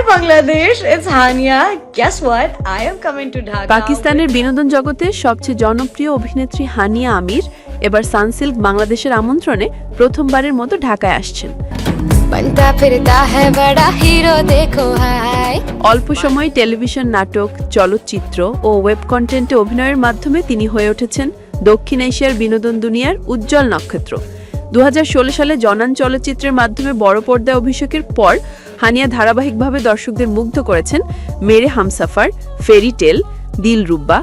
Bangladesh, it's Hania. Guess what? I am coming to Dhaka. পাকিস্তানের বিনোদন জগতের সবচেয়ে জনপ্রিয় অভিনেত্রী হানিয়া আমির এবার সানসিল্ক বাংলাদেশের আমন্ত্রণে প্রথমবারের মতো ঢাকায় আসছেন। बनता फिरता है बड़ा हीरो देखो हाय। অল্প সময় টেলিভিশন নাটক, চলচ্চিত্র ও ওয়েব কন্টেন্টে অভিনয়ের মাধ্যমে তিনি হয়ে উঠেছেন দক্ষিণ এশিয়ার বিনোদন দুনিয়ার উজ্জ্বল নক্ষত্র। 2016 সালে জনান চলচ্চিত্রের মাধ্যমে বড় পর্দায় অভিষেকের পর হানিয়া ধারাবাহিকভাবে দর্শকদের মুগ্ধ করেছেন মেরে হামসাফার, ফেরি টেল, দিলরুব্বা,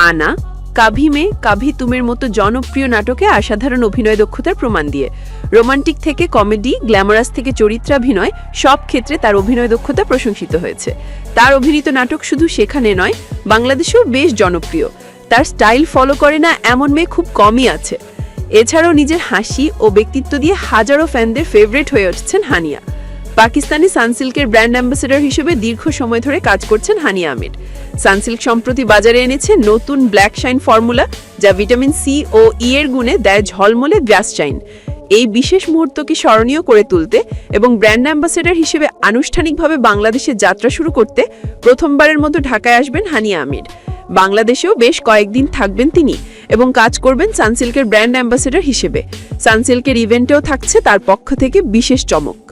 আনা, কাভি মে কাভি তুমের মতো জনপ্রিয় নাটকে অসাধারণ অভিনয় দক্ষতার প্রমাণ দিয়ে। রোমান্টিক থেকে কমেডি, গ্ল্যামারাস থেকে চরিত্রাভিনয়, সব ক্ষেত্রে তার অভিনয় দক্ষতা প্রশংসিত হয়েছে। তার অভিনীত নাটক শুধু সেখানে নয়, বাংলাদেশেও বেশ জনপ্রিয়। তার স্টাইল ফলো করে না এমন মেয়ে খুব কমই আছে। এছাড়াও নিজের হাসি ও ব্যক্তিত্ব দিয়ে হাজারো ফ্যানদের ফেভারিট হয়ে উঠছেন হানিয়া। পাকিস্তানি সানসিল্কের ব্র্যান্ড অ্যাম্বাসেডর হিসেবে দীর্ঘ সময় ধরে কাজ করছেন হানিয়া আমির। সানসিল্ক সম্প্রতি বাজারে এনেছে নতুন ব্ল্যাক শাইন ফর্মুলা, যা ভিটামিন সি ও ই এর গুণে দেয় ঝলমলে গ্লাস শাইন। এই বিশেষ মুহূর্তকে স্মরণীয় করে তুলতে এবং ব্র্যান্ড অ্যাম্বাসেডর হিসেবে আনুষ্ঠানিকভাবে বাংলাদেশে যাত্রা শুরু করতে প্রথমবারের মতো ঢাকায় আসবেন হানিয়া আমির। বাংলাদেশেও বেশ কয়েকদিন থাকবেন তিনি এবং কাজ করবেন সানসিল্কের ব্র্যান্ড অ্যাম্বাসেডর হিসেবে। সানসিল্কের ইভেন্টেও থাকছে তার পক্ষ থেকে বিশেষ চমক।